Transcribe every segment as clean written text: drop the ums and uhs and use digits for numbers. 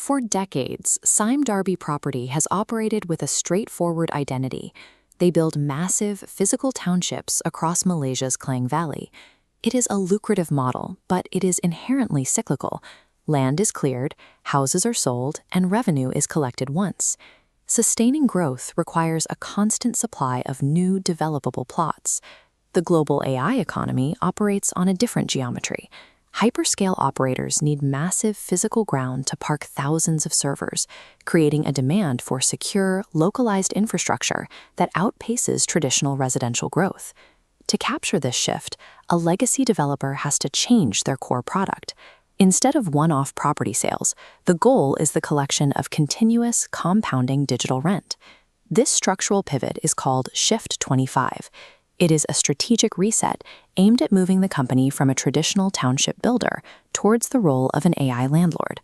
For decades, Sime Darby Property has operated with a straightforward identity. They build massive physical townships across Malaysia's Klang Valley. It is a lucrative model, but it is inherently cyclical. Land is cleared, houses are sold, and revenue is collected once. Sustaining growth requires a constant supply of new developable plots. The global AI economy operates on a different geometry. Hyperscale operators need massive physical ground to park thousands of servers, creating a demand for secure, localized infrastructure that outpaces traditional residential growth. To capture this shift, a legacy developer has to change their core product. Instead of one-off property sales, the goal is the collection of continuous, compounding digital rent. This structural pivot is called Shift 25. It is a strategic reset aimed at moving the company from a traditional township builder towards the role of an AI landlord.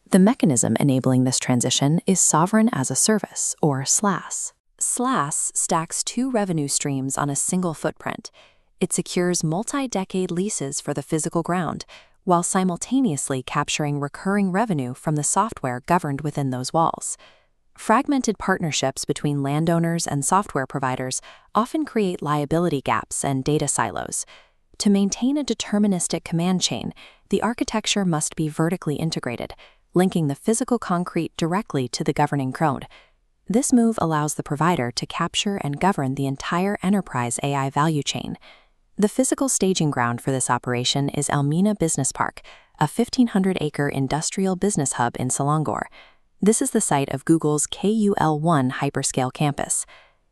The mechanism enabling this transition is Sovereign as a Service, or SLAS. SLAS stacks two revenue streams on a single footprint. It secures multi-decade leases for the physical ground, while simultaneously capturing recurring revenue from the software governed within those walls. Fragmented partnerships between landowners and software providers often create liability gaps and data silos. To maintain a deterministic command chain, the architecture must be vertically integrated, linking the physical concrete directly to the governing code. This move allows the provider to capture and govern the entire enterprise AI value chain. The physical staging ground for this operation is Elmina Business Park, a 1,500-acre industrial business hub in Selangor. This is the site of Google's KUL1 hyperscale campus.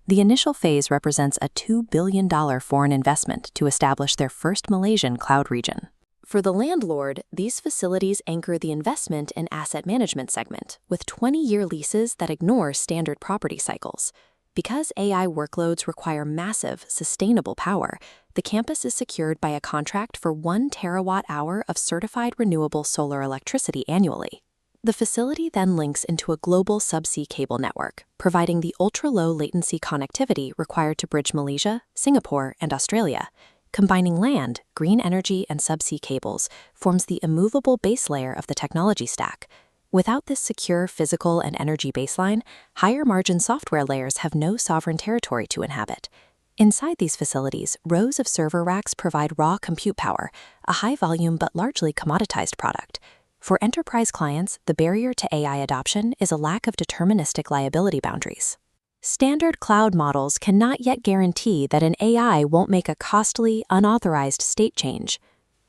The initial phase represents a $2 billion foreign investment to establish their first Malaysian cloud region. For the landlord, these facilities anchor the investment and asset management segment, with 20-year leases that ignore standard property cycles. Because AI workloads require massive, sustainable power, the campus is secured by a contract for 1 terawatt-hour of certified renewable solar electricity annually. The facility then links into a global subsea cable network, providing the ultra-low latency connectivity required to bridge Malaysia, Singapore, and Australia. Combining land, green energy, and subsea cables forms the immovable base layer of the technology stack. Without this secure physical and energy baseline, higher-margin software layers have no sovereign territory to inhabit. Inside these facilities, rows of server racks provide raw compute power, a high-volume but largely commoditized product. For enterprise clients, the barrier to AI adoption is a lack of deterministic liability boundaries. Standard cloud models cannot yet guarantee that an AI won't make a costly, unauthorized state change.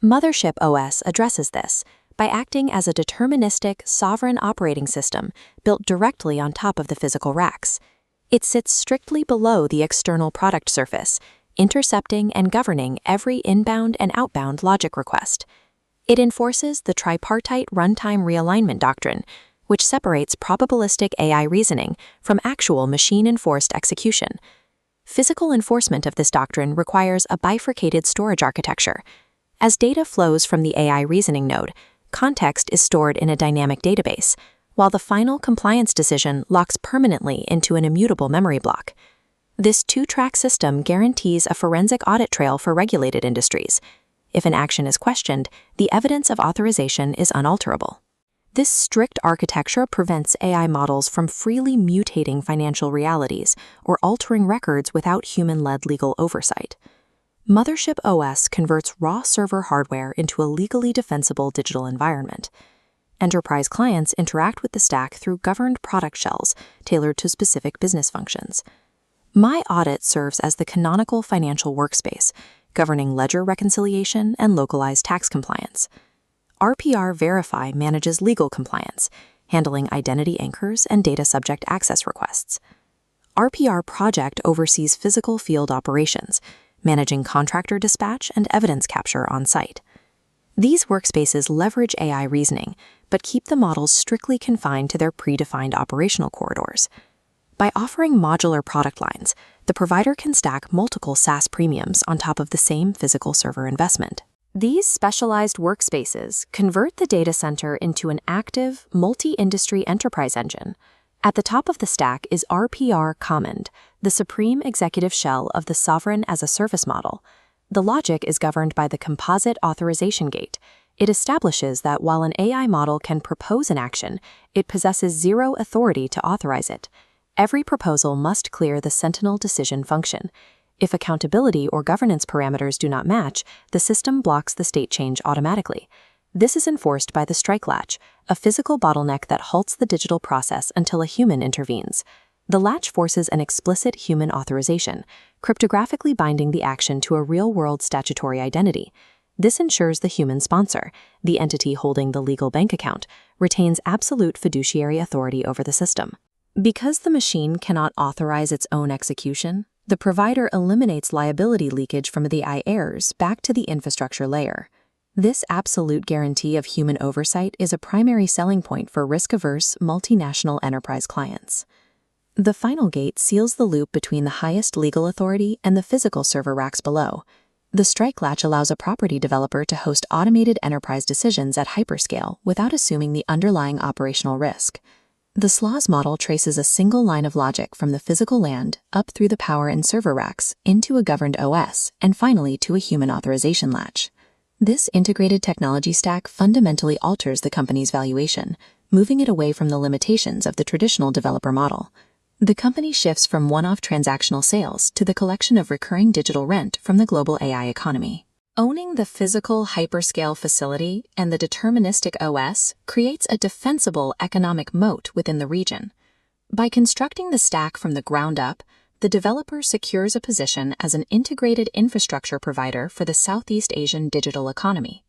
Mothership OS addresses this by acting as a deterministic, sovereign operating system built directly on top of the physical racks. It sits strictly below the external product surface, intercepting and governing every inbound and outbound logic request. It enforces the tripartite runtime realignment doctrine, which separates probabilistic AI reasoning from actual machine-enforced execution. Physical enforcement of this doctrine requires a bifurcated storage architecture. As data flows from the AI reasoning node, context is stored in a dynamic database, while the final compliance decision locks permanently into an immutable memory block. This two-track system guarantees a forensic audit trail for regulated industries. If an action is questioned, the evidence of authorization is unalterable. This strict architecture prevents AI models from freely mutating financial realities or altering records without human-led legal oversight. Mothership OS converts raw server hardware into a legally defensible digital environment. Enterprise clients interact with the stack through governed product shells tailored to specific business functions. My Audit serves as the canonical financial workspace, governing ledger reconciliation and localized tax compliance. RPR Verify manages legal compliance, handling identity anchors and data subject access requests. RPR Project oversees physical field operations, managing contractor dispatch and evidence capture on site. These workspaces leverage AI reasoning, but keep the models strictly confined to their predefined operational corridors. By offering modular product lines, the provider can stack multiple SaaS premiums on top of the same physical server investment. These specialized workspaces convert the data center into an active, multi-industry enterprise engine. At the top of the stack is RPR Command, the supreme executive shell of the Sovereign as a Service model. The logic is governed by the composite authorization gate, It establishes that while an AI model can propose an action, it possesses zero authority to authorize it. Every proposal must clear the Sentinel decision function. If accountability or governance parameters do not match, the system blocks the state change automatically. This is enforced by the strike latch, a physical bottleneck that halts the digital process until a human intervenes. The latch forces an explicit human authorization, cryptographically binding the action to a real-world statutory identity. This ensures the human sponsor, the entity holding the legal bank account, retains absolute fiduciary authority over the system. Because the machine cannot authorize its own execution, the provider eliminates liability leakage from the AI errors back to the infrastructure layer. This absolute guarantee of human oversight is a primary selling point for risk-averse, multinational enterprise clients. The final gate seals the loop between the highest legal authority and the physical server racks below. The strike latch allows a property developer to host automated enterprise decisions at hyperscale without assuming the underlying operational risk. The SLAS model traces a single line of logic from the physical land up through the power and server racks into a governed OS and finally to a human authorization latch. This integrated technology stack fundamentally alters the company's valuation, moving it away from the limitations of the traditional developer model. The company shifts from one-off transactional sales to the collection of recurring digital rent from the global AI economy. Owning the physical hyperscale facility and the deterministic OS creates a defensible economic moat within the region. By constructing the stack from the ground up, the developer secures a position as an integrated infrastructure provider for the Southeast Asian digital economy.